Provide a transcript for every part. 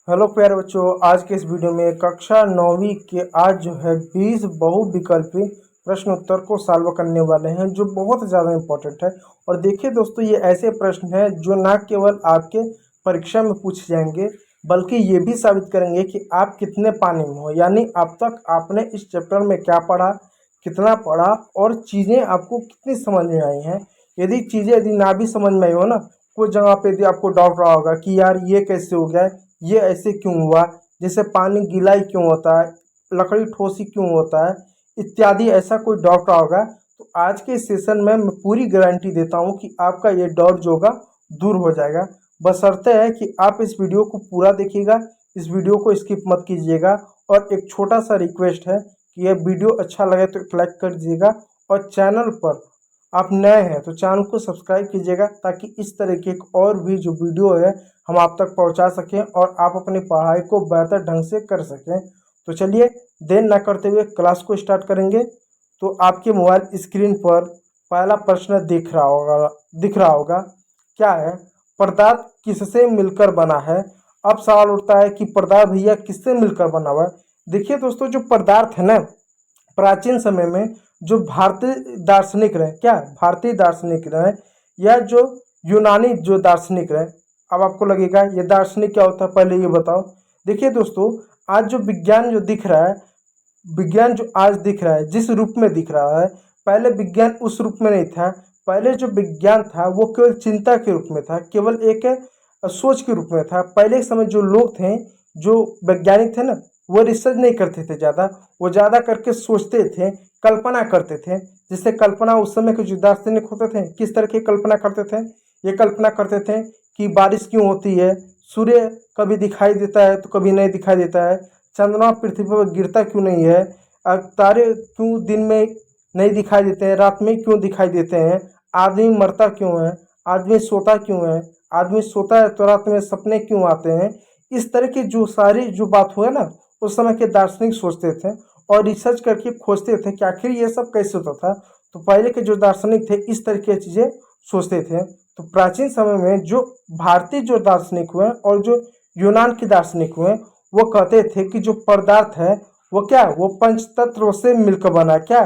Hello प्यारे बच्चों, आज के इस वीडियो में कक्षा 9वीं के आज जो है 20 बहुविकल्पी प्रश्न उत्तर को सॉल्व करने वाले हैं, जो बहुत ज़्यादा इम्पोर्टेंट है। और देखिए दोस्तों, ये ऐसे प्रश्न हैं जो ना केवल आपके परीक्षा में पूछे जाएंगे, बल्कि ये भी साबित करेंगे कि आप कितने पानी में हो। यानी अब तक आपने इस चैप्टर में क्या पढ़ा, कितना पढ़ा और चीज़ें आपको कितनी समझ में आई हैं। यदि ना भी समझ में आई हो ना, कोई जगह पे यदि आपको डाउट रहा होगा कि यार ये कैसे हो गया, ये ऐसे क्यों हुआ, जैसे पानी गीला ही क्यों होता है, लकड़ी ठोस ही क्यों होता है, इत्यादि ऐसा कोई डाउट रहा होगा, तो आज के सेशन में मैं पूरी गारंटी देता हूं कि आपका ये डाउट जो होगा दूर हो जाएगा। बशर्ते है कि आप इस वीडियो को पूरा देखिएगा, इस वीडियो को स्किप मत कीजिएगा। और एक छोटा सा रिक्वेस्ट है कि यह वीडियो अच्छा लगे तो एक लाइक कर दीजिएगा, और चैनल पर आप नए हैं तो चैनल को सब्सक्राइब कीजिएगा, ताकि इस तरीके के और भी जो वीडियो है हम आप तक पहुंचा सकें और आप अपनी पढ़ाई को बेहतर ढंग से कर सकें। तो चलिए देर न करते हुए क्लास को स्टार्ट करेंगे। तो आपके मोबाइल स्क्रीन पर पहला प्रश्न दिख रहा होगा। क्या है? पदार्थ किससे मिलकर बना है? अब सवाल उठता है कि पदार्थ भैया किससे मिलकर बना हुआ है। देखिए दोस्तों, जो पदार्थ है ना, प्राचीन समय में जो भारतीय दार्शनिक रहे, क्या भारतीय दार्शनिक रहे या जो यूनानी जो दार्शनिक रहे। अब आपको लगेगा ये दार्शनिक क्या होता है, पहले ये बताओ। देखिए दोस्तों, आज जो विज्ञान जो दिख रहा है, विज्ञान जो आज दिख रहा है, जिस रूप में दिख रहा है, पहले विज्ञान उस रूप में नहीं था। पहले जो विज्ञान था वो केवल चिंता के रूप में था, केवल एक सोच के रूप में था। पहले के समय जो लोग थे, जो वैज्ञानिक थे ना, वो रिसर्च नहीं करते थे ज़्यादा, वो ज़्यादा करके सोचते थे, कल्पना करते थे। जिससे कल्पना उस समय के जो दार्शनिक होते थे, किस तरह की कल्पना करते थे? ये कल्पना करते थे कि बारिश क्यों होती है, सूर्य कभी दिखाई देता है तो कभी नहीं दिखाई देता है, चंद्रमा पृथ्वी पर गिरता क्यों नहीं है, तारे क्यों दिन में नहीं दिखाई देते हैं, रात में क्यों दिखाई देते हैं, आदमी मरता क्यों है, आदमी सोता क्यों है, आदमी सोता है तो रात में सपने क्यों आते हैं। इस तरह की जो सारी जो बात हुआ ना, उस समय के दार्शनिक सोचते थे और रिसर्च करके खोजते थे कि आखिर ये सब कैसे होता था। तो पहले के जो दार्शनिक थे इस तरह की चीज़ें सोचते थे। तो प्राचीन समय में जो भारतीय जो दार्शनिक हुए और जो यूनान के दार्शनिक हुए, वो कहते थे कि जो पदार्थ है वो क्या, वो पंच तत्व से मिलकर बना। क्या?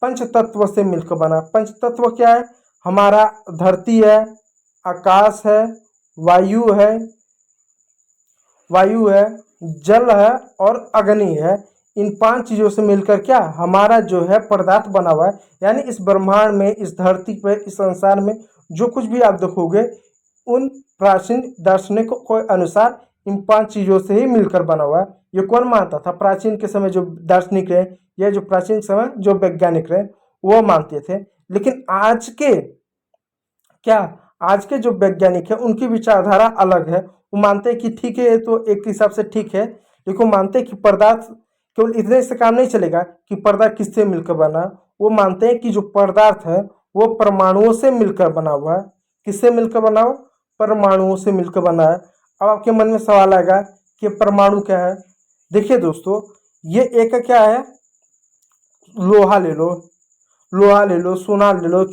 पंच तत्व से मिलकर बना। पंच तत्व क्या है? हमारा धरती है, आकाश है, वायु है, वायु है, जल है और अग्नि है। इन 5 चीज़ों से मिलकर क्या हमारा जो है पदार्थ बना हुआ है। यानी इस ब्रह्मांड में, इस धरती पर, इस संसार में जो कुछ भी आप देखोगे, उन प्राचीन दार्शनिकों के अनुसार इन 5 चीज़ों से ही मिलकर बना हुआ है। ये कौन मानता था? प्राचीन के समय जो दार्शनिक रहे, या जो प्राचीन समय जो वैज्ञानिक रहे, वो मानते थे। लेकिन आज के क्या, आज के जो वैज्ञानिक है उनकी विचारधारा अलग है। वो मानते हैं कि ठीक है, ये तो एक हिसाब से ठीक है, लेकिन वो मानते हैं कि पदार्थ केवल इतने से काम नहीं चलेगा कि पदार्थ किससे मिलकर बना। वो मानते हैं कि जो पदार्थ है वो परमाणुओं से मिलकर बना हुआ है। किससे मिलकर बना हुआ? परमाणुओं से मिलकर बना है। अब आपके मन में सवाल आएगा कि परमाणु क्या है। देखिए दोस्तों, ये एक क्या है, लोहा ले लो, लोहा ले लो, सोना ले लो,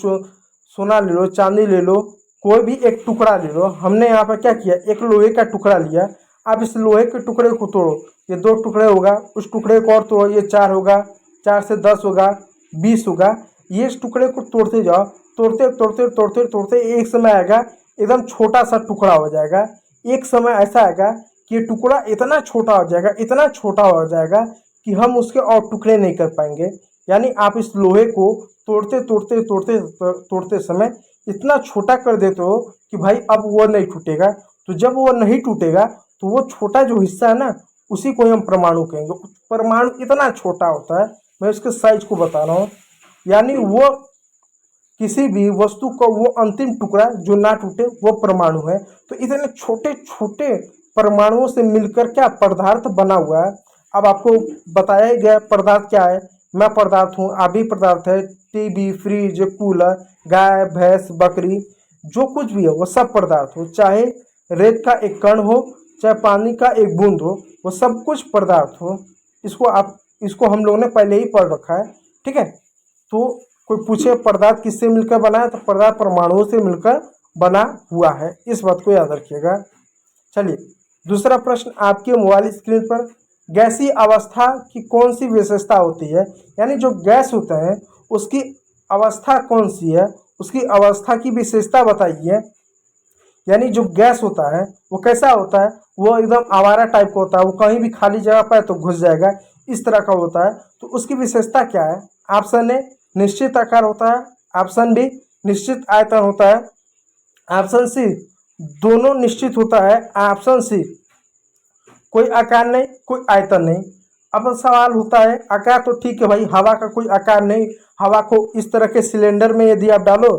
सोना ले लो, चांदी ले लो, कोई भी एक टुकड़ा ले लो। हमने यहाँ पर क्या किया, एक लोहे का टुकड़ा लिया। अब इस लोहे के टुकड़े को तोड़ो, ये 2 टुकड़े होगा, उस टुकड़े को और तोड़ो, ये 4 होगा, 4 से 10 होगा, 20 होगा। ये इस टुकड़े को तोड़ते जाओ, तोड़ते तोड़ते तोड़ते तोड़ते एक समय आएगा एकदम छोटा सा टुकड़ा हो जाएगा। एक समय ऐसा आएगा कि ये टुकड़ा इतना छोटा हो जाएगा, इतना छोटा हो जाएगा कि हम उसके और टुकड़े नहीं कर पाएंगे। यानी आप इस लोहे को तोड़ते तोड़ते तोड़ते तोड़ते समय इतना छोटा कर देते हो कि भाई अब वो नहीं टूटेगा। तो जब वो नहीं टूटेगा तो वो छोटा जो हिस्सा है ना, उसी को हम परमाणु कहेंगे। परमाणु इतना छोटा होता है, मैं उसके साइज को बता रहा हूँ। यानी वो किसी भी वस्तु का वो अंतिम टुकड़ा जो ना टूटे वो परमाणु है। तो इतने छोटे छोटे परमाणुओं से मिलकर क्या पदार्थ बना हुआ है। अब आपको बताया ही गया पदार्थ क्या है। मैं पदार्थ हूँ, आप भी पदार्थ है, टीवी, फ्रिज, कूलर, गाय, भैंस, बकरी, जो कुछ भी है वो सब पदार्थ हो। चाहे रेत का एक कण हो, चाहे पानी का एक बूंद हो, वो सब कुछ पदार्थ हो। इसको हम लोगों ने पहले ही पढ़ रखा है, ठीक है। तो कोई पूछे पदार्थ किससे मिलकर बना है, तो पदार्थ परमाणुओं से मिलकर बना हुआ है। इस बात को याद रखिएगा। चलिए दूसरा प्रश्न आपके मोबाइल स्क्रीन पर, गैसीय अवस्था की कौन सी विशेषता होती है, यानी जो गैस होता है उसकी अवस्था कौन सी है, उसकी अवस्था की विशेषता बताइए। यानी जो गैस होता है वो कैसा होता है, वो एकदम आवारा टाइप का होता है, वो कहीं भी खाली जगह पर तो घुस जाएगा, इस तरह का होता है। तो उसकी विशेषता क्या है? ऑप्शन ए निश्चित आकार होता है, ऑप्शन बी निश्चित आयतन होता है, ऑप्शन सी दोनों निश्चित होता है, ऑप्शन सी कोई आकार नहीं कोई आयतन नहीं। अब सवाल होता है आकार तो ठीक है भाई, हवा का कोई आकार नहीं, हवा को इस तरह के सिलेंडर में यदि आप डालो,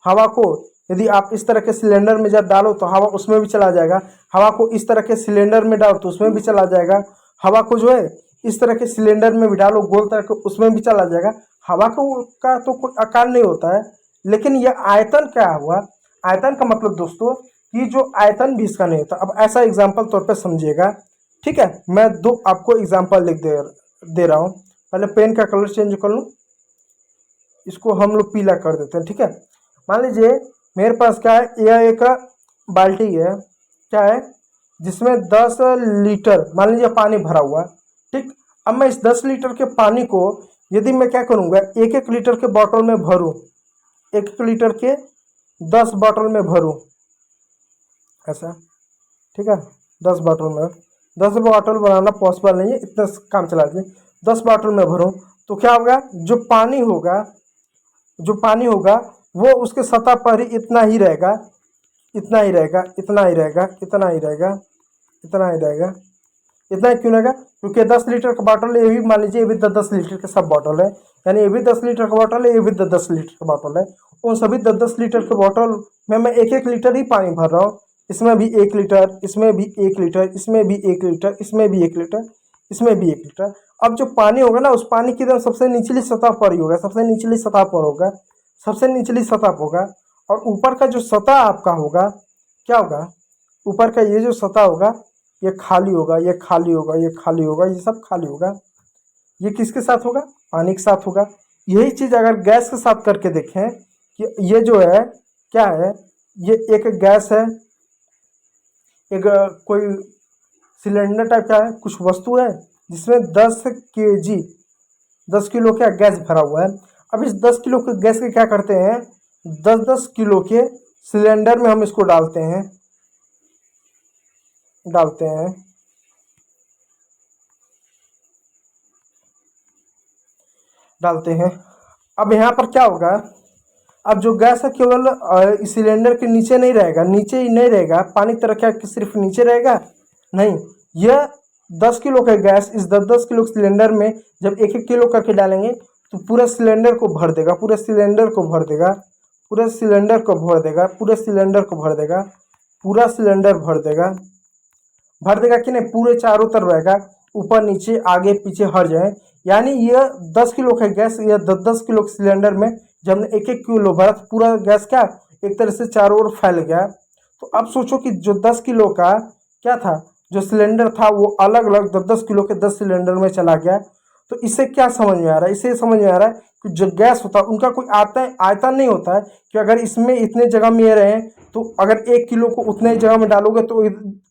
हवा को यदि आप इस तरह के सिलेंडर में जब डालो तो हवा उसमें भी चला जाएगा, हवा को इस तरह के सिलेंडर में डालो तो उसमें भी चला जाएगा, हवा को जो है इस तरह के सिलेंडर में भी डालो गोल तरह के उसमें भी चला जाएगा। हवा को का तो कोई आकार नहीं होता है। लेकिन यह आयतन क्या हुआ? आयतन का मतलब दोस्तों कि जो आयतन भी इसका नहीं होता। अब ऐसा एग्जाम्पल तौर पर समझिएगा, ठीक है, मैं दो आपको एग्जाम्पल लिख दे रहा हूँ। पहले पेन का कलर चेंज कर लूँ, इसको हम लोग पीला कर देते हैं, ठीक है। मान लीजिए मेरे पास क्या है, यह एक बाल्टी है, क्या है, जिसमें 10 लीटर मान लीजिए पानी भरा हुआ है, ठीक। अब मैं इस 10 लीटर के पानी को यदि मैं क्या करूँगा, एक एक लीटर के बॉटल में भरूँ, एक एक लीटर के 10 बॉटल में भरूँ, ऐसा, ठीक है। 10 बॉटल में, 10 बॉटल बनाना पॉसिबल नहीं है, इतना काम चला दिए, 10 बॉटल में भरूँ तो क्या होगा, जो पानी होगा, जो पानी होगा वो उसके सतह पर ही इतना ही रहेगा, इतना ही रहेगा, इतना ही रहेगा, इतना ही रहेगा, इतना ही रहेगा। इतना ही क्यों रहेगा? क्योंकि 10 लीटर का बॉटल है, ये भी मान लीजिए ये भी 10 लीटर का सब बॉटल है, यानी ये भी 10 लीटर का बॉटल है, ये भी 10 लीटर का बॉटल है। उन सभी 10 लीटर के बॉटल में मैं एक एक लीटर ही पानी भर रहा हूँ। इसमें भी 1 लीटर, इसमें भी 1 लीटर, इसमें भी 1 लीटर, इसमें भी 1 लीटर, इसमें भी 1 लीटर। अब जो पानी होगा ना, उस पानी की एकदम सबसे निचली सतह पर ही होगा, सबसे निचली सतह पर होगा, सबसे निचली सतह पर होगा। और ऊपर का जो सतह आपका होगा, क्या होगा, ऊपर का ये जो सतह होगा ये खाली होगा, ये खाली होगा, ये खाली होगा, ये सब खाली होगा। ये किसके साथ होगा? पानी के साथ होगा। यही चीज़ अगर गैस के साथ करके देखें कि ये जो है क्या है, ये एक गैस है, एक कोई सिलेंडर टाइप का है, कुछ वस्तु है जिसमें 10 kg 10 किलो का गैस भरा हुआ है। अब इस 10 किलो के गैस के क्या करते हैं, 10-10 किलो के सिलेंडर में हम इसको डालते हैं, डालते हैं, डालते हैं। अब यहाँ पर क्या होगा, अब जो गैस है केवल इस सिलेंडर के नीचे नहीं रहेगा, नीचे ही नहीं रहेगा, पानी तरह क्या कि सिर्फ नीचे रहेगा, नहीं, यह 10 किलो का गैस इस 10-10 किलो सिलेंडर में जब 1-1 किलो करके डालेंगे तो पूरे सिलेंडर को भर देगा, पूरे सिलेंडर को भर देगा, पूरे सिलेंडर को भर देगा, पूरे सिलेंडर को भर देगा, पूरा सिलेंडर भर देगा, भर देगा कि नहीं, पूरे चारों तरफ रहेगा, ऊपर नीचे आगे पीछे हर जगह। यानी यह 10 किलो का गैस, यह 10-10 किलो के सिलेंडर में जब हमने 1-1 किलो भरा तो पूरा गैस क्या एक तरह से चारों ओर फैल गया। तो अब सोचो कि जो 10 किलो का क्या था, जो सिलेंडर था वो अलग अलग 10-10 किलो के 10 सिलेंडर में चला गया। तो इससे क्या समझ में आ रहा है, इससे समझ में आ रहा है कि जो गैस होता है उनका कोई आयतन नहीं होता है कि अगर इसमें इतने जगह में ये रहे तो अगर 1 किलो को उतने जगह में डालोगे तो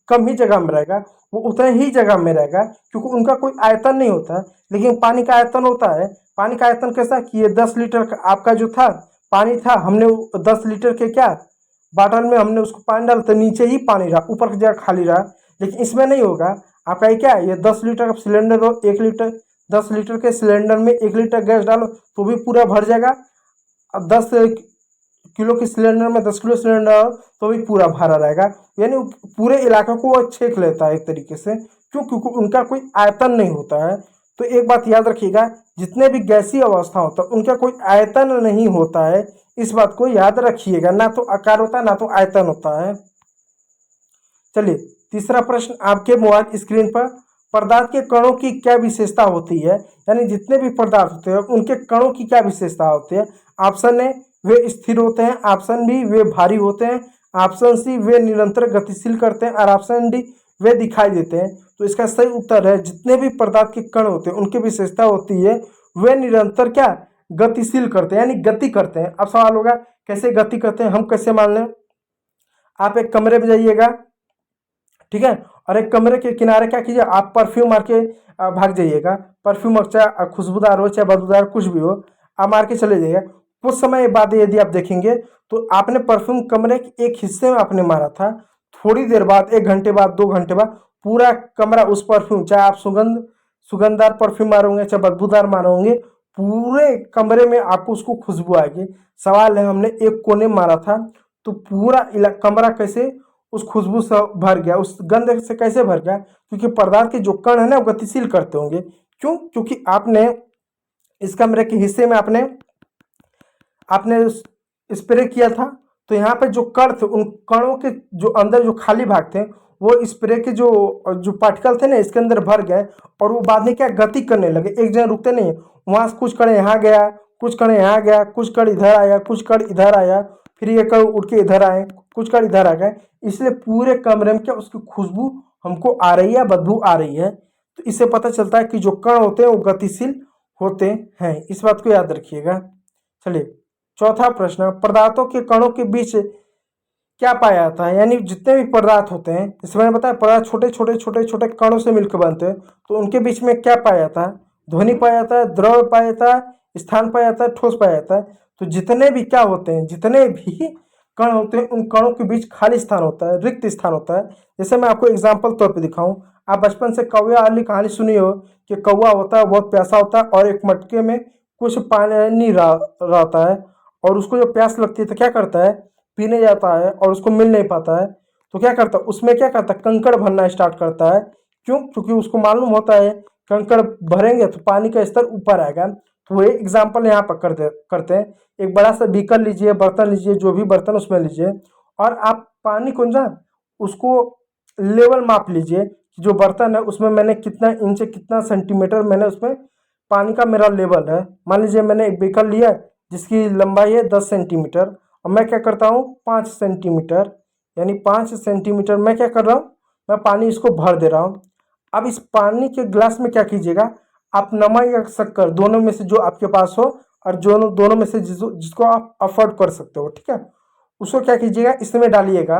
कम ही जगह में रहेगा, वो उतने ही जगह में रहेगा, क्योंकि उनका कोई आयतन नहीं होता है। लेकिन पानी का आयतन होता है। पानी का आयतन कैसा कि ये 10 लीटर का आपका जो था पानी था, हमने 10 लीटर के क्या बॉटल में हमने उसको पानी डाला तो नीचे ही पानी रहा, ऊपर की जगह खाली रहा। लेकिन इसमें नहीं होगा, आपका ये क्या है, ये 10 लीटर का सिलेंडर हो, 1 लीटर 10 लीटर के सिलेंडर में 1 लीटर गैस डालो तो भी पूरा भर जाएगा। अब 10 किलो के सिलेंडर में 10 किलो सिलेंडर डालो तो भी पूरा भरा रहेगा, यानी पूरे इलाके को वो छेक लेता है एक तरीके से। क्यों? क्योंकि उनका कोई आयतन नहीं होता है। तो एक बात याद रखिएगा, जितने भी गैसीय अवस्था होता है उनका कोई आयतन नहीं होता है, इस बात को याद रखिएगा। ना तो आकार होता है ना तो आयतन होता है। चलिए तीसरा प्रश्न आपके मोबाइल स्क्रीन पर, पदार्थ के कणों की क्या विशेषता होती है, यानी जितने भी पदार्थ होते हैं उनके कणों की क्या विशेषता होती है। ऑप्शन ए वे स्थिर होते हैं, ऑप्शन बी वे भारी होते हैं, ऑप्शन सी वे निरंतर गतिशील करते हैं और ऑप्शन डी वे दिखाई देते हैं। तो इसका सही उत्तर है जितने भी पदार्थ के कण होते हैं उनकी विशेषता होती है वे निरंतर क्या गतिशील करते हैं, यानी गति करते हैं। अब सवाल होगा कैसे गति करते हैं, हम कैसे मान लें। आप एक कमरे में जाइएगा, ठीक है, और एक कमरे के किनारे क्या कीजिए, आप परफ्यूम मार के भाग जाइएगा। परफ्यूम चाहे खुशबूदार हो चाहे बदबूदार कुछ भी हो, आप मार के चले जाइएगा। कुछ समय बाद यदि आप देखेंगे तो आपने परफ्यूम कमरे के एक हिस्से में आपने मारा था, थोड़ी देर बाद 1 घंटे बाद 2 घंटे बाद पूरा कमरा उस परफ्यूम, चाहे आप सुगंधदार परफ्यूम मारोगे चाहे बदबूदार मारोगे, पूरे कमरे में आपको उसको खुशबू आएगी। सवाल है हमने एक कोने मारा था तो पूरा कमरा कैसे उस खुशबू से भर गया, उस गंध से कैसे भर गया? क्योंकि पदार्थ के जो कण है ना वो गतिशील करते होंगे। क्यों? क्योंकि आपने इस कमरे के हिस्से में आपने आपने स्प्रे किया था, तो यहाँ पे जो कण थे उन कणों के जो अंदर जो खाली भाग थे वो स्प्रे के जो जो पार्टिकल थे ना इसके अंदर भर गए, और वो बाद में क्या गति करने लगे, एक जगह रुकते नहीं। वहाँ से कुछ कण यहाँ गया, कुछ कण यहाँ गया, कुछ कण इधर आया, कुछ कण इधर आया, फिर ये कण उठ के इधर आए, कुछ कण इधर आ गए। इसलिए पूरे कमरे में क्या उसकी खुशबू हमको आ रही है, बदबू आ रही है। तो इससे पता चलता है कि जो कण होते हैं वो गतिशील होते हैं। इस बात को याद रखिएगा। चलिए चौथा प्रश्न, पदार्थों के कणों के बीच क्या पाया जाता है? यानी जितने भी पदार्थ होते हैं, इसमें मैंने बताया पदार्थ छोटे छोटे छोटे छोटे कणों से मिलकर बनते हैं, तो उनके बीच में क्या पाया जाता है? ध्वनि पाया जाता है, द्रव पाया जाता है, स्थान पाया जाता है, ठोस पाया जाता है। तो जितने भी क्या होते हैं, जितने भी कण होते हैं उन कणों के बीच खाली स्थान होता है, रिक्त स्थान होता है। जैसे मैं आपको एग्जाम्पल तौर पर दिखाऊं, आप बचपन से कौवा वाली कहानी सुनी हो कि कौवा होता है बहुत प्यासा होता है और एक मटके में कुछ पानी रहता है, और उसको जब प्यास लगती है तो क्या करता है, पीने जाता है और उसको मिल नहीं पाता है, तो क्या करता है, उसमें क्या करता है, कंकड़ भरना स्टार्ट करता है। क्यों? क्योंकि उसको मालूम होता है कंकड़ भरेंगे तो पानी का स्तर ऊपर आएगा। तो वो एग्जाम्पल यहाँ पर करते हैं। एक बड़ा सा बीकर लीजिए, बर्तन लीजिए, जो भी बर्तन उसमें लीजिए, और आप पानी को ना उसको लेवल माप लीजिए कि जो बर्तन है उसमें मैंने कितना इंच कितना सेंटीमीटर मैंने उसमें पानी का मेरा लेवल है। मान लीजिए मैंने एक बीकर लिया जिसकी लंबाई है 10 सेंटीमीटर, और मैं क्या करता हूँ 5 सेंटीमीटर, यानी 5 सेंटीमीटर मैं क्या कर रहा हूँ, मैं पानी इसको भर दे रहा हूँ। अब इस पानी के ग्लास में क्या कीजिएगा, आप नमक या शक्कर दोनों में से जो आपके पास हो, और दोनों में से जिसको आप अफोर्ड कर सकते हो, ठीक है, उसको क्या कीजिएगा इसमें डालिएगा,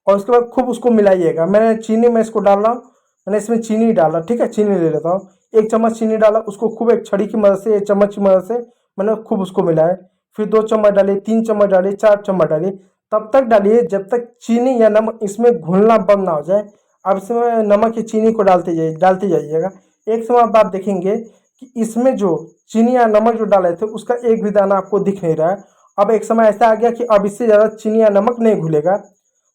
और उसके बाद खूब उसको मिलाइएगा। मैंने चीनी में इसको डाल रहा हूँ, मैंने इसमें चीनी डाला, ठीक है, चीनी ले लेता हूँ। 1 चम्मच चीनी डाला, उसको खूब एक छड़ी की मदद से, 1 चम्मच की मदद से मैंने खूब उसको मिलाया। फिर 2 चम्मच डालिए, 3 चम्मच डालिए, 4 चम्मच डालिए, तब तक डालिए जब तक चीनी या नमक इसमें घुलना बंद ना हो जाए। अब इसमें नमक या चीनी को डालते जाइएगा। एक समय बाद देखेंगे कि इसमें जो चीनी या नमक जो डाले थे उसका एक भी दाना आपको दिख नहीं रहा है। अब एक समय ऐसा आ गया कि अब इससे ज़्यादा चीनी या नमक नहीं घुलेगा।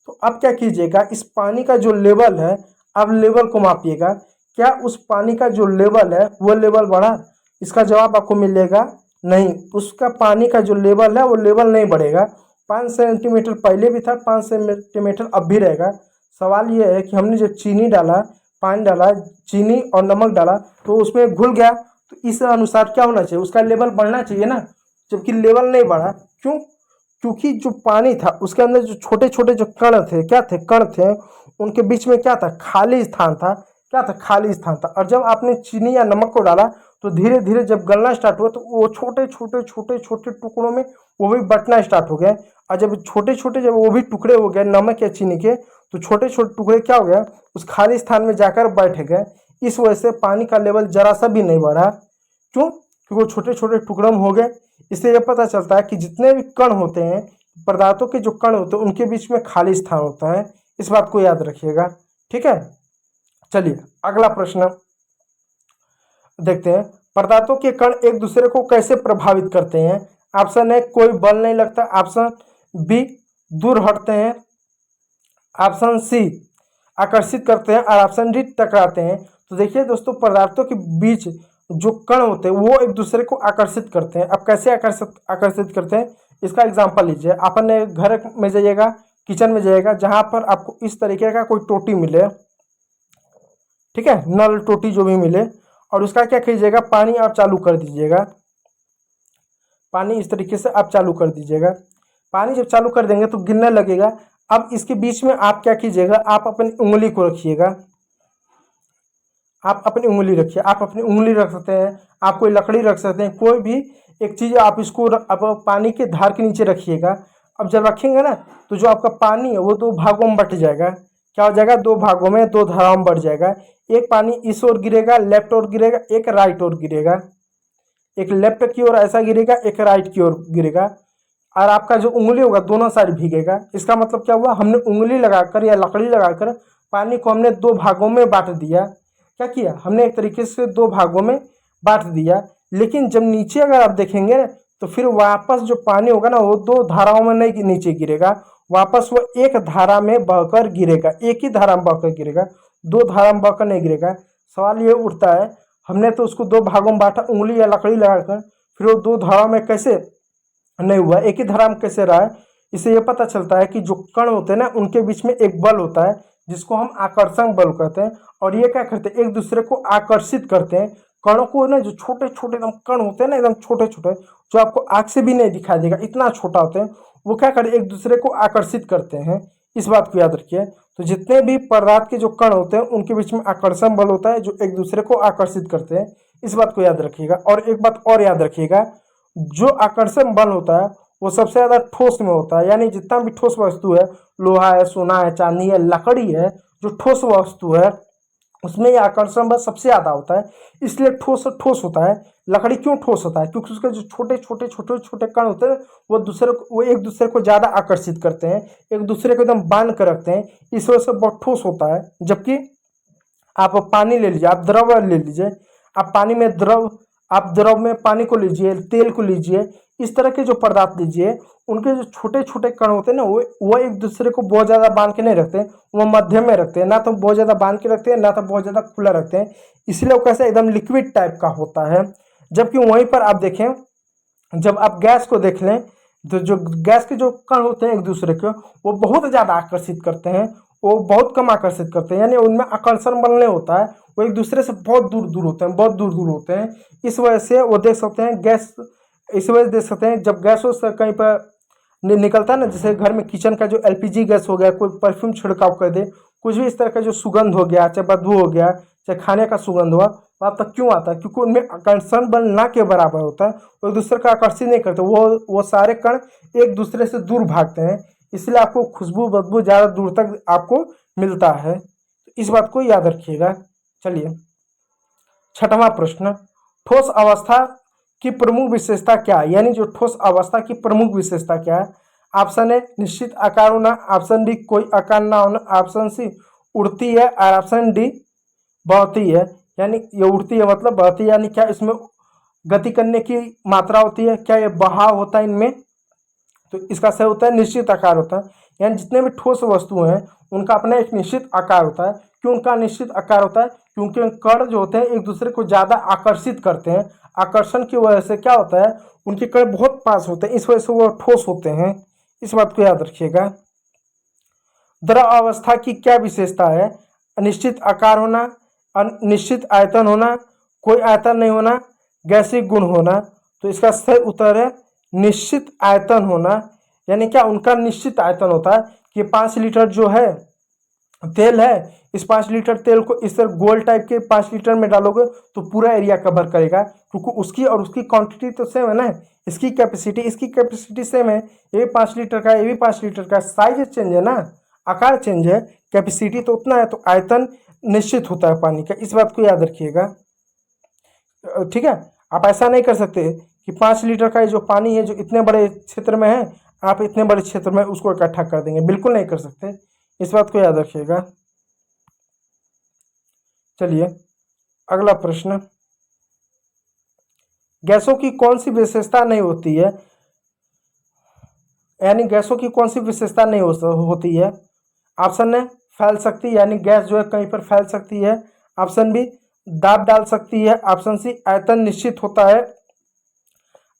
तो अब क्या कीजिएगा, इस पानी का जो लेवल है, अब लेवल को मापिएगा। क्या उस पानी का जो लेवल है वो लेवल बढ़ा? इसका जवाब आपको मिलेगा नहीं। उसका पानी का जो लेवल है वो लेवल नहीं बढ़ेगा। 5 सेंटीमीटर पहले भी था, 5 सेंटीमीटर अब भी रहेगा। सवाल ये है कि हमने जो चीनी डाला, पानी डाला, चीनी और नमक डाला, तो उसमें घुल गया, तो इस अनुसार क्या होना चाहिए, उसका लेवल बढ़ना चाहिए ना, जबकि लेवल नहीं बढ़ा। क्यों? क्योंकि जो पानी था उसके अंदर जो छोटे छोटे जो कण थे, क्या थे, कण थे, उनके बीच में क्या था, खाली स्थान था। क्या था, खाली स्थान था। और जब आपने चीनी या नमक को डाला तो धीरे धीरे जब गलना स्टार्ट हुआ तो वो छोटे छोटे छोटे छोटे टुकड़ों में वो भी बंटना स्टार्ट हो गया। और जब छोटे छोटे जब वो भी टुकड़े हो गए नमक या चीनी के, तो छोटे छोटे टुकड़े क्या हो गया, उस खाली स्थान में जाकर बैठ गए। इस वजह से पानी का लेवल जरा सा भी नहीं बढ़ा। क्यों? क्योंकि वो छोटे छोटे टुकड़ों में हो गए। इससे यह पता चलता है कि जितने भी कण होते हैं, पदार्थों के जो कण होते हैं उनके बीच में खाली स्थान होता है। इस बात को याद रखिएगा, ठीक है। चलिए अगला प्रश्न देखते हैं, पदार्थों के कण एक दूसरे को कैसे प्रभावित करते हैं? ऑप्शन ए, कोई बल नहीं लगता। ऑप्शन बी, दूर हटते हैं। ऑप्शन सी, आकर्षित करते हैं। और ऑप्शन डी, टकराते हैं। तो देखिए दोस्तों, पदार्थों के बीच जो कण होते हैं वो एक दूसरे को आकर्षित करते हैं। अब कैसे आकर्षित करते हैं, इसका एग्जांपल लीजिए। अपने घर में जाइएगा, किचन में जाइएगा, जहां पर आपको इस तरीके का कोई टोटी मिले, ठीक है, नल टोटी जो भी मिले, और उसका क्या कीजिएगा, पानी आप चालू कर दीजिएगा। पानी इस तरीके से आप चालू कर दीजिएगा। पानी जब चालू कर देंगे तो गिरने लगेगा। अब इसके बीच में आप क्या कीजिएगा, आप अपनी उंगली को रखिएगा। आप अपनी उंगली रखिए, आप अपनी उंगली रख सकते हैं, आप कोई लकड़ी रख सकते हैं, कोई भी एक चीज़ आप इसको आप पानी के धार के नीचे रखिएगा। अब जब रखेंगे ना तो जो आपका पानी है वो दो भागों में बट जाएगा। क्या हो जाएगा, दो भागों में दो धाराओं में बढ़ जाएगा। एक पानी इस ओर गिरेगा, लेफ्ट ओर गिरेगा, एक राइट ओर गिरेगा। एक लेफ्ट की ओर ऐसा गिरेगा, एक राइट की ओर गिरेगा। और आपका जो उंगली होगा दोनों साइड भीगेगा। इसका मतलब क्या हुआ, हमने उंगली लगाकर या लकड़ी लगाकर पानी को हमने दो भागों में बांट दिया। क्या किया हमने, एक तरीके से दो भागों में बांट दिया। लेकिन जब नीचे अगर आप देखेंगे तो फिर वापस जो पानी होगा ना वो दो धाराओं में नहीं नीचे गिरेगा, वापस वो एक धारा में बहकर गिरेगा, एक ही धारा में बहकर गिरेगा, दो धारा में बहकर नहीं गिरेगा। सवाल ये उठता है, हमने तो उसको दो भागों में बांटा उंगली या लकड़ी लगाकर, फिर वो दो धाराओं में कैसे नहीं हुआ, एक ही धारा में कैसे रहा है। इससे ये पता चलता है कि जो कण होते हैं ना उनके बीच में एक बल होता है जिसको हम आकर्षण बल कहते हैं। और ये क्या करते हैं, एक दूसरे को आकर्षित करते हैं। कणों को ना, जो छोटे छोटे एकदम कण होते हैं ना, एकदम छोटे छोटे, जो आपको आंख से भी नहीं दिखाई देगा, इतना छोटा होते हैं, वो क्या करते हैं, एक दूसरे को आकर्षित करते हैं। इस बात को याद रखिए। तो जितने भी पदार्थ के जो कण होते हैं उनके बीच में आकर्षण बल होता है जो एक दूसरे को आकर्षित करते हैं। इस बात को याद रखिएगा। और एक बात और याद रखिएगा, जो आकर्षण बल होता है वो सबसे ज्यादा ठोस में होता है। यानी जितना भी ठोस वस्तु है, लोहा है, सोना है, चांदी है, लकड़ी है, जो ठोस वस्तु है उसमें ये आकर्षण बल सबसे ज्यादा होता है, इसलिए ठोस ठोस होता है। लकड़ी क्यों ठोस होता है, क्योंकि उसके जो छोटे छोटे छोटे छोटे कण होते हैं वो एक दूसरे को ज्यादा आकर्षित करते हैं, एक दूसरे को एकदम बांध कर रखते हैं, इस वजह से बहुत ठोस होता है। जबकि आप पानी ले लीजिए, आप द्रव ले लीजिए, आप पानी में द्रव, आप द्रव में पानी को लीजिए, तेल को लीजिए, इस तरह के जो पदार्थ लीजिए, उनके जो छोटे छोटे कण होते हैं ना वो एक दूसरे को बहुत ज़्यादा बांध के नहीं रखते, वो मध्यम में रखते हैं। ना तो बहुत ज़्यादा बांध के रखते हैं, ना तो बहुत ज़्यादा खुला रखते हैं, इसलिए वो कैसे एकदम लिक्विड टाइप का होता है। जबकि वहीं पर आप देखें, जब आप गैस को देख लें तो जो गैस के जो कण होते हैं एक दूसरे के, वो बहुत ज़्यादा आकर्षित करते हैं, वो बहुत कम आकर्षित करते हैं। यानी उनमें आकर्षण बल नहीं होता है, वो एक दूसरे से बहुत दूर दूर होते हैं, बहुत दूर दूर होते हैं। इस वजह से वो देख सकते हैं गैस, इस वजह से देख सकते हैं जब गैस से कहीं पर निकलता है ना, जैसे घर में किचन का जो एलपीजी गैस हो गया, कोई परफ्यूम छिड़काव कर दे, कुछ भी इस तरह का जो सुगंध हो गया, चाहे बदबू हो गया, चाहे खाने का सुगंध हुआ, वो आप तक क्यों आता है, क्योंकि उनमें आकर्षण बल ना के बराबर होता है, वो एक दूसरे का आकर्षित नहीं करते, वो सारे कण एक दूसरे से दूर भागते हैं, इसलिए आपको खुशबू बदबू ज़्यादा दूर तक आपको मिलता है। तो इस बात को याद रखिएगा। चलिए छठवां प्रश्न, ठोस अवस्था की प्रमुख विशेषता क्या है, यानी जो ठोस अवस्था की प्रमुख विशेषता क्या है। ऑप्शन ए निश्चित आकार होना, ऑप्शन डी कोई आकार ना होना, ऑप्शन सी उड़ती है, और ऑप्शन डी बहती है। यानी ये उड़ती है मतलब बहती है, यानी क्या इसमें गति करने की मात्रा होती है, क्या ये बहाव होता है इनमें। तो इसका सही होता है निश्चित आकार होता है। यानी जितने भी ठोस वस्तु हैं उनका अपना एक निश्चित आकार होता है। क्यों उनका निश्चित आकार होता है, क्योंकि कण जो होते हैं एक दूसरे को ज़्यादा आकर्षित करते हैं। आकर्षण की वजह से क्या होता है, उनके कण बहुत पास होते हैं, इस वजह से वो ठोस होते हैं। इस बात को याद रखिएगा। द्रव अवस्था की क्या विशेषता है, अनिश्चित आकार होना, अनिश्चित आयतन होना, कोई आयतन नहीं होना, गैसीय गुण होना। तो इसका सही उत्तर है निश्चित आयतन होना। यानी क्या उनका निश्चित आयतन होता है कि 5 लीटर जो है तेल है, इस 5 लीटर तेल को इस तरह गोल टाइप के 5 लीटर में डालोगे तो पूरा एरिया कवर करेगा, क्योंकि उसकी और उसकी क्वांटिटी तो सेम है ना, इसकी कैपेसिटी सेम है, ये भी 5 लीटर का, ये भी 5 लीटर का, साइज चेंज है ना, आकार चेंज है, कैपेसिटी तो उतना है, तो आयतन निश्चित होता है पानी का। इस बात को याद रखिएगा। ठीक है, आप ऐसा नहीं कर सकते कि 5 लीटर का जो पानी है जो इतने बड़े क्षेत्र में है, आप इतने बड़े क्षेत्र में उसको इकट्ठा कर देंगे, बिल्कुल नहीं कर सकते। इस बात को याद रखिएगा। चलिए अगला प्रश्न, गैसों की कौन सी विशेषता नहीं होती है, यानी गैसों की कौन सी विशेषता नहीं होती है। ऑप्शन है फैल सकती, यानी गैस जो है कहीं पर फैल सकती है। ऑप्शन बी दाब डाल सकती है। ऑप्शन सी आयतन निश्चित होता है,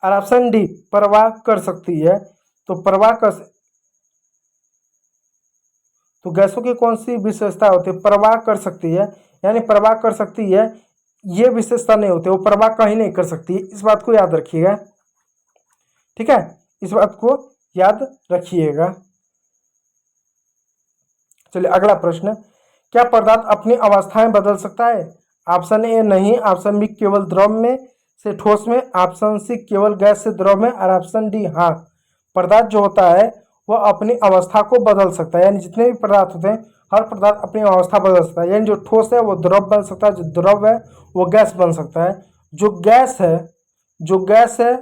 और ऑप्शन डी प्रवाह कर सकती है। तो तो गैसों की कौन सी विशेषता होती है, प्रवाह कर सकती है, यानी प्रवाह कर सकती है, ये विशेषता नहीं होती, वो प्रवाह कहीं नहीं कर सकती। इस बात को याद रखिएगा। ठीक है, इस बात को याद रखिएगा। चलिए अगला प्रश्न, क्या पदार्थ अपनी अवस्थाएं बदल सकता है। ऑप्शन ए नहीं, ऑप्शन बी केवल द्रव में से ठोस में, ऑप्शन सी केवल गैस से द्रव में, और ऑप्शन डी हाँ, पदार्थ जो होता है वह अपनी अवस्था को बदल सकता है। यानी जितने भी पदार्थ होते हैं हर पदार्थ अपनी अवस्था बदल सकता है, यानी जो ठोस है वो द्रव बन सकता है, जो द्रव है वो गैस बन सकता है, जो गैस है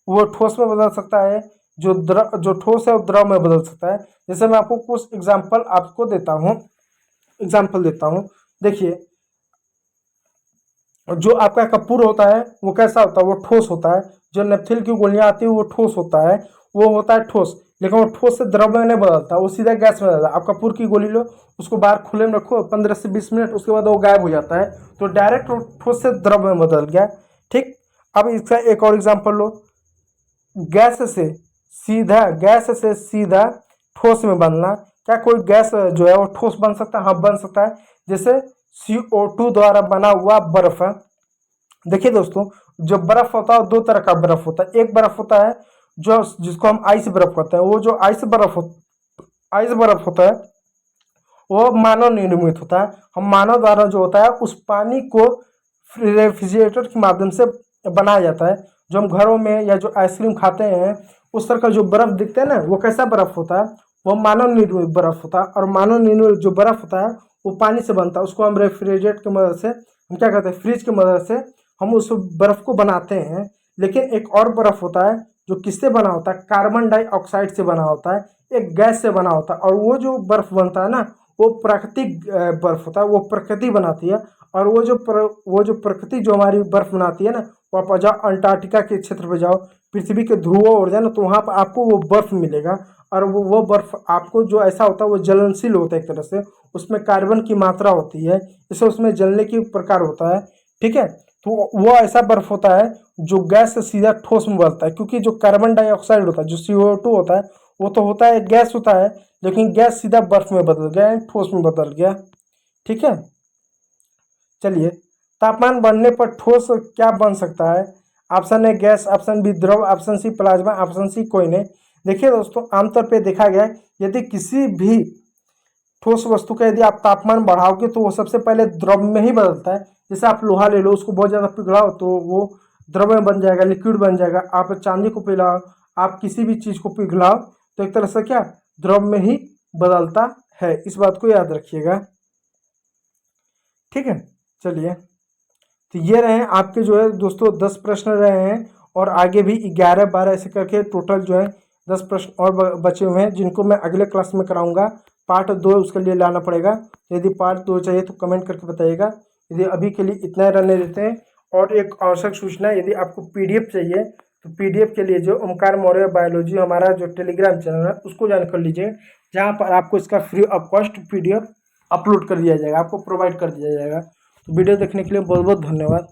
वो ठोस में बदल सकता है, जो ठोस है वो द्रव में बदल सकता है। जैसे मैं आपको कुछ एग्जाम्पल देता हूँ। देखिए, जो आपका कपूर होता है वो कैसा होता है, वो ठोस होता है। जो नेप्थिल की गोलियां आती है वो ठोस होता है, वो होता है ठोस, लेकिन वो ठोस से द्रव में नहीं बदलता, वो सीधा गैस में बदलता है। आप कपूर की गोली लो, उसको बाहर खुले में रखो 15 से 20 मिनट, उसके बाद वो गायब हो जाता है, तो डायरेक्ट वो ठोस से द्रव में बदल गया। ठीक, अब इसका एक और एग्जाम्पल लो। गैस से सीधा ठोस में बनना, क्या कोई गैस जो है वो ठोस बन सकता है? हाँ, बन सकता है। जैसे CO2 द्वारा बना हुआ बर्फ है। देखिए दोस्तों, जो बर्फ होता है दो तरह का बर्फ होता है। एक बर्फ होता है जो जिसको हम आइस बर्फ कहते हैं। वो जो आइस बर्फ होता है वो मानव निर्मित होता है। हम मानव द्वारा जो होता है उस पानी को रेफ्रिजरेटर के माध्यम से बनाया जाता है। जो हम घरों में या जो आइसक्रीम खाते हैं उस तरह का जो बर्फ दिखता है ना, वो कैसा बर्फ होता है? वो मानव निर्मित बर्फ होता है। और मानव निर्मित जो बर्फ होता है वो पानी से बनता है। उसको हम रेफ्रिजरेटर की मदद से, हम क्या करते हैं, फ्रिज की मदद से हम उस बर्फ को बनाते हैं। लेकिन एक और बर्फ होता है जो किससे बना होता है? कार्बन डाइऑक्साइड से बना होता है, एक गैस से बना होता है। और वो जो बर्फ बनता है ना, वो प्राकृतिक बर्फ होता है, वो प्रकृति बनाती है। और वो जो प्रकृति जो हमारी बर्फ बनाती है ना, वो आप जाओ अंटार्कटिका के क्षेत्र पे जाओ, पृथ्वी के ध्रुवों ओर जाए ना, तो वहाँ पर आपको वो बर्फ मिलेगा। और वो बर्फ आपको जो ऐसा होता है वो ज्वलनशील होता है एक तरह से, उसमें कार्बन की मात्रा होती है, इससे उसमें जलने की प्रकार होता है। ठीक है, तो वो ऐसा बर्फ होता है जो गैस से सीधा ठोस में बदलता है। क्योंकि जो कार्बन डाइऑक्साइड होता है, जो CO2 होता है, वो तो होता है गैस होता है, लेकिन गैस सीधा बर्फ में बदल गया, ठोस में बदल गया। ठीक है, चलिए, तापमान बढ़ने पर ठोस क्या बन सकता है? Option A gas, option B द्रव, option C plasma, option C कोई नहीं। देखिए दोस्तों, आमतौर पे देखा गया है यदि किसी भी ठोस वस्तु का यदि आप तापमान बढ़ाओगे तो वो सबसे पहले द्रव में ही बदलता है। जैसे आप लोहा ले लो, उसको बहुत ज़्यादा पिघलाओ तो वो द्रव में बन जाएगा, लिक्विड बन जाएगा। आप चांदी को पिघलाओ, आप किसी भी चीज़ को पिघलाओ तो एक तरह से क्या, द्रव में ही बदलता है। इस बात को याद रखिएगा। ठीक है, चलिए, तो ये रहे आपके जो है दोस्तों 10 प्रश्न रहे हैं, और आगे भी 11-12 ऐसे करके टोटल जो है 10 प्रश्न और बचे हुए हैं, जिनको मैं अगले क्लास में कराऊंगा। पार्ट 2 उसके लिए लाना पड़ेगा। तो यदि पार्ट 2 चाहिए तो कमेंट करके बताइएगा। यदि अभी के लिए इतना रहने देते हैं। और एक आवश्यक सूचना, यदि आपको PDF चाहिए तो PDF के लिए जो ओमकार मौर्य बायोलॉजी हमारा जो टेलीग्राम चैनल है उसको ज्वाइन कर लीजिए, जहाँ पर आपको इसका free of cost PDF upload कर दिया जाएगा, आपको प्रोवाइड कर दिया जाएगा। तो वीडियो देखने के लिए बहुत बहुत धन्यवाद।